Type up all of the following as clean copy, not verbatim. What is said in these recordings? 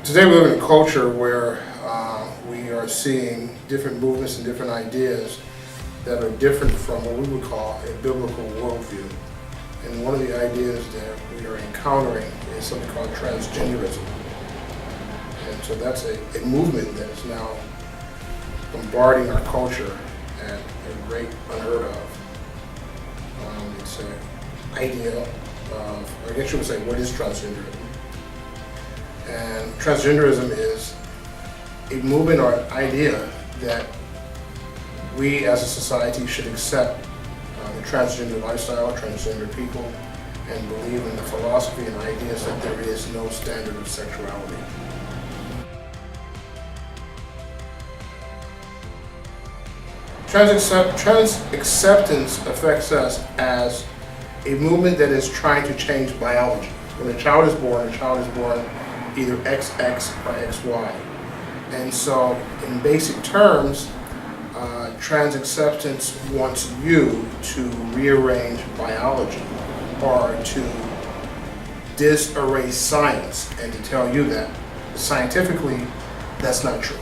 Today we live in a culture where we are seeing different movements and different ideas that are different from what we would call a biblical worldview. And one of the ideas that we are encountering is something called transgenderism. And so that's a movement that is now bombarding our culture at a rate unheard of. It's an idea of, I guess you would say, what is transgenderism? And transgenderism is a movement or idea that we as a society should accept the transgender lifestyle, transgender people, and believe in the philosophy and ideas that there is no standard of sexuality. Trans acceptance affects us as a movement that is trying to change biology. When a child is born either XX or XY. And so, in basic terms, Trans Acceptance wants you to rearrange biology or to disarray science and to tell you that scientifically that's not true,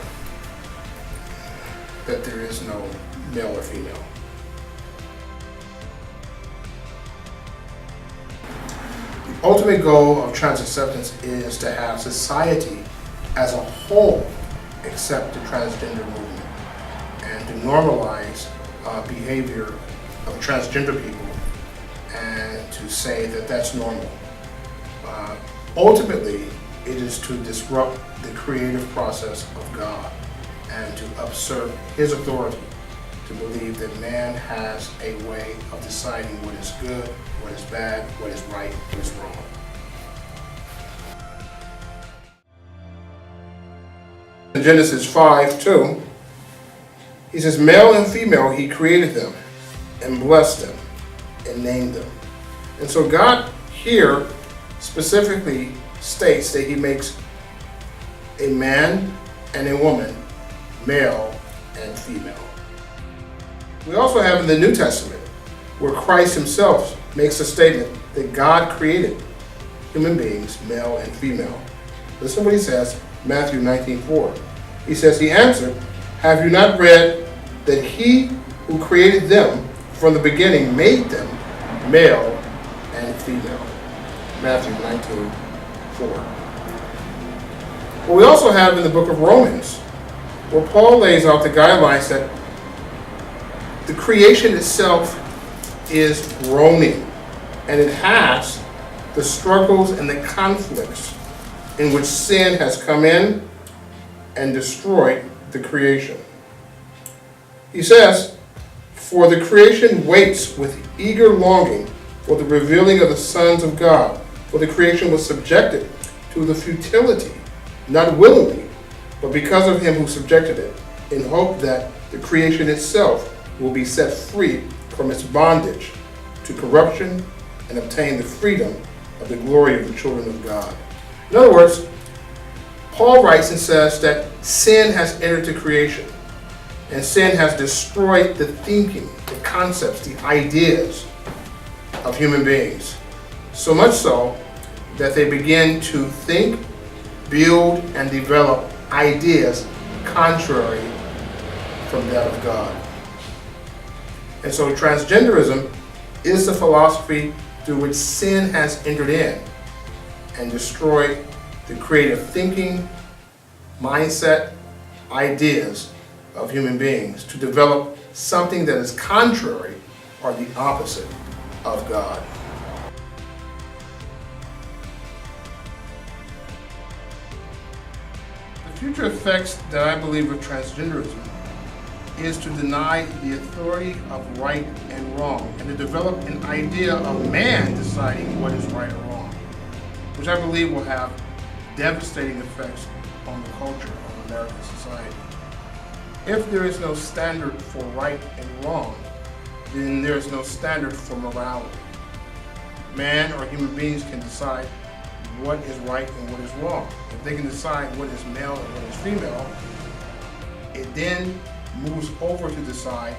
that there is no male or female. The ultimate goal of trans acceptance is to have society as a whole accept the transgender movement and to normalize behavior of transgender people and to say that that's normal. Ultimately, it is to disrupt the creative process of God and to usurp His authority to believe that man has a way of deciding what is good, what is bad, what is right, what is wrong. In Genesis 5:2, he says, male and female, he created them and blessed them and named them. And so God here specifically states that he makes a man and a woman, male and female. We also have in the New Testament where Christ himself makes a statement that God created human beings, male and female. Listen to what he says, Matthew 19:4. He says, he answered, have you not read that he who created them from the beginning made them male and female? Matthew 19:4. Well, we also have in the book of Romans where Paul lays out the guidelines that the creation itself is groaning, and it has the struggles and the conflicts in which sin has come in and destroyed the creation. He says, for the creation waits with eager longing for the revealing of the sons of God. For the creation was subjected to the futility, not willingly, but because of him who subjected it, in hope that the creation itself will be set free from its bondage to corruption and obtain the freedom of the glory of the children of God. In other words, Paul writes and says that sin has entered the creation, and sin has destroyed the thinking, the concepts, the ideas of human beings. So much so that they begin to think, build, and develop ideas contrary from that of God. And so transgenderism is the philosophy through which sin has entered in and destroyed the creative thinking, mindset, ideas of human beings to develop something that is contrary or the opposite of God. The future effects that I believe of transgenderism is to deny the authority of right and wrong and to develop an idea of man deciding what is right or wrong, which I believe will have devastating effects on the culture of American society. If there is no standard for right and wrong, then there is no standard for morality. Man or human beings can decide what is right and what is wrong. If they can decide what is male and what is female, it then moves over to decide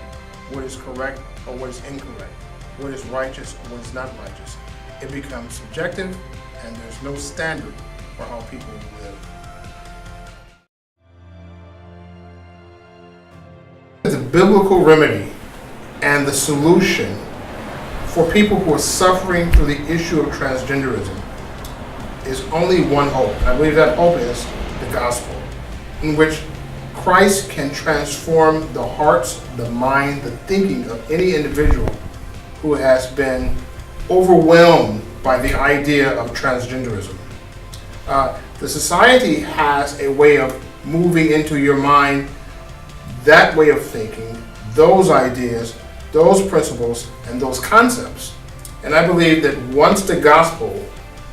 what is correct or what is incorrect, what is righteous or what is not righteous. It becomes subjective, and there's no standard for how people live. biblical remedy and the solution for people who are suffering through the issue of transgenderism is only one hope. I believe that hope is the gospel, in which Christ can transform the hearts, the mind, the thinking of any individual who has been overwhelmed by the idea of transgenderism. The society has a way of moving into your mind that way of thinking, those ideas, those principles, and those concepts. And I believe that once the gospel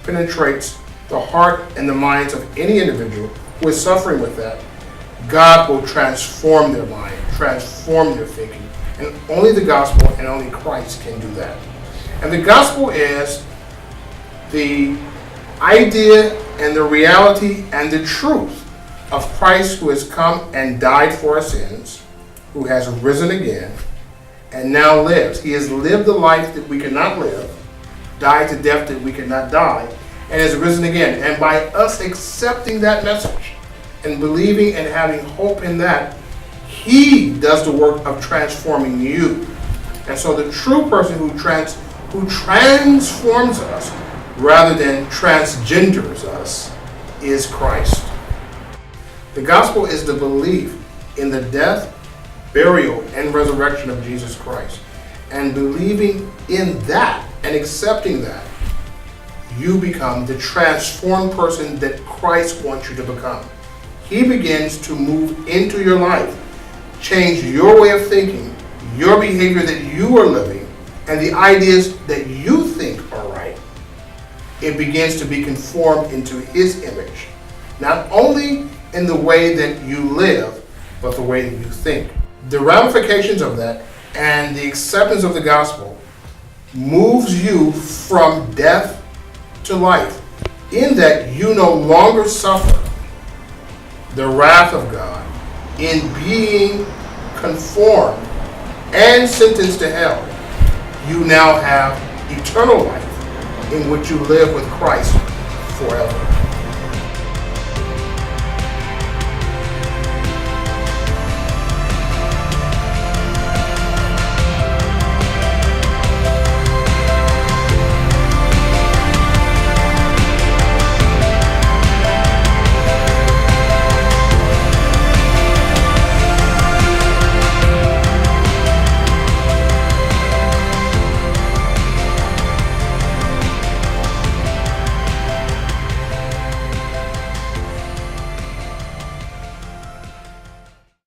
penetrates the heart and the minds of any individual who is suffering with that, God will transform their mind, transform their thinking. And only the gospel and only Christ can do that. And the gospel is the idea and the reality and the truth of Christ, who has come and died for our sins, who has risen again, and now lives. He has lived the life that we cannot live, died to death that we cannot die, and has risen again. And by us accepting that message and believing and having hope in that, He does the work of transforming you. And so the true person who transforms us rather than transgenders us is Christ. The gospel is the belief in the death, burial, and resurrection of Jesus Christ. And believing in that and accepting that, you become the transformed person that Christ wants you to become. He begins to move into your life, change your way of thinking, your behavior that you are living, and the ideas that you think are right. It begins to be conformed into His image, not only in the way that you live, but the way that you think. The ramifications of that and the acceptance of the gospel moves you from death to life, in that you no longer suffer the wrath of God in being conformed and sentenced to hell. You now have eternal life in which you live with Christ forever.